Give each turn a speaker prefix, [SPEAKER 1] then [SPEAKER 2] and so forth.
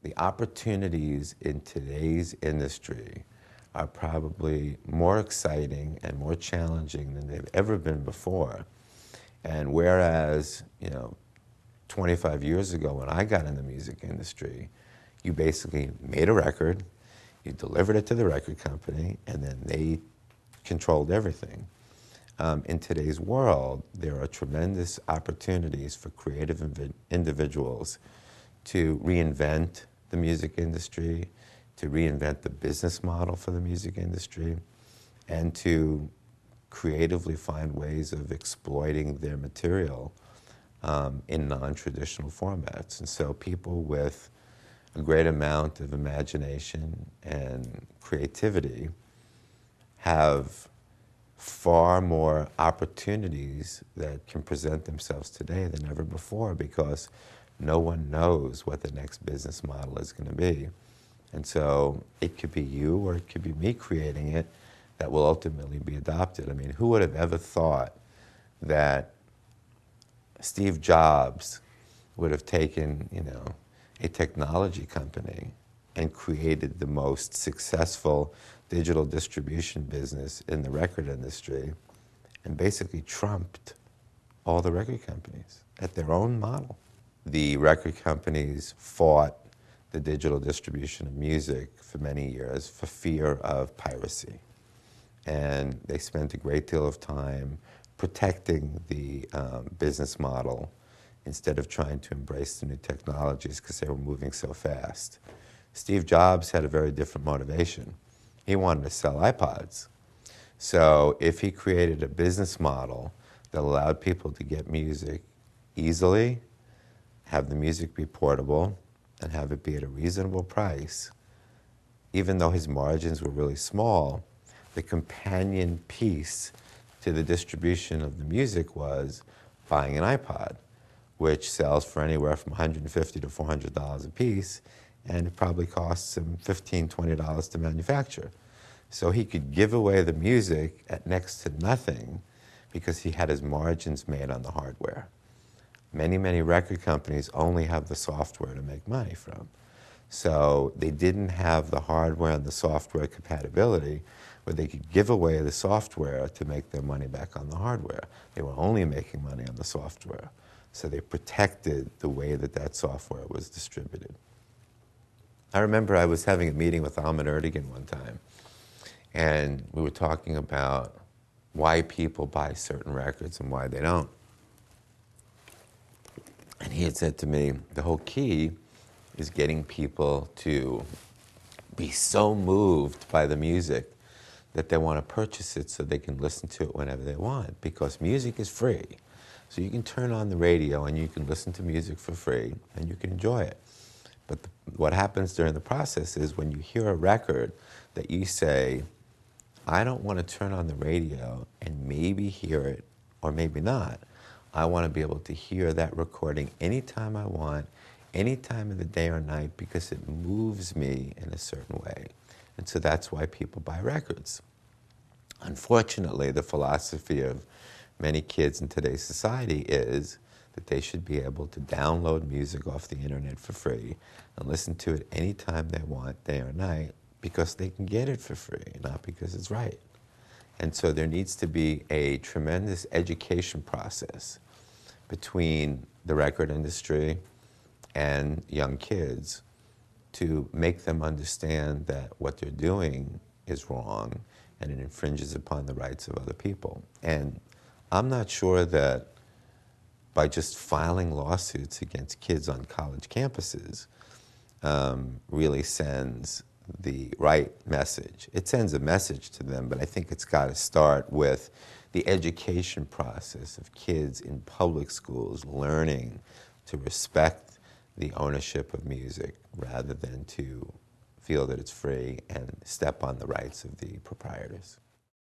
[SPEAKER 1] the opportunities in today's industry are probably more exciting and more challenging than they've ever been before. And whereas, 25 years ago when I got in the music industry, you basically made a record, you delivered it to the record company, and then they controlled everything. In today's world, there are tremendous opportunities for creative individuals to reinvent the music industry, to reinvent the business model for the music industry, and to creatively find ways of exploiting their material in non-traditional formats. And so people with a great amount of imagination and creativity have far more opportunities that can present themselves today than ever before, because no one knows what the next business model is going to be. And so it could be you or it could be me creating it that will ultimately be adopted. I mean, who would have ever thought that Steve Jobs would have taken, a technology company and created the most successful digital distribution business in the record industry and basically trumped all the record companies at their own model. The record companies fought the digital distribution of music for many years for fear of piracy. And they spent a great deal of time protecting the business model instead of trying to embrace the new technologies because they were moving so fast. Steve Jobs had a very different motivation. He wanted to sell iPods. So if he created a business model that allowed people to get music easily, have the music be portable, and have it be at a reasonable price, even though his margins were really small, the companion piece to the distribution of the music was buying an iPod, which sells for anywhere from $150 to $400 a piece, and it probably costs him $15, $20 to manufacture. So he could give away the music at next to nothing because he had his margins made on the hardware. Many, many record companies only have the software to make money from. So they didn't have the hardware and the software compatibility where they could give away the software to make their money back on the hardware. They were only making money on the software. So they protected the way that that software was distributed. I remember I was having a meeting with Ahmet Ertegun one time, and we were talking about why people buy certain records and why they don't. And he had said to me, the whole key is getting people to be so moved by the music that they want to purchase it so they can listen to it whenever they want, because music is free. So you can turn on the radio and you can listen to music for free and you can enjoy it. But what happens during the process is when you hear a record that you say, I don't want to turn on the radio and maybe hear it or maybe not. I want to be able to hear that recording anytime I want, any time of the day or night, because it moves me in a certain way. And so that's why people buy records. Unfortunately, the philosophy of many kids in today's society is that they should be able to download music off the internet for free and listen to it anytime they want, day or night, because they can get it for free, not because it's right. And so there needs to be a tremendous education process between the record industry and young kids to make them understand that what they're doing is wrong and it infringes upon the rights of other people. And I'm not sure that by just filing lawsuits against kids on college campuses really sends the right message. It sends a message to them, but I think it's got to start with the education process of kids in public schools learning to respect the ownership of music rather than to feel that it's free and step on the rights of the proprietors.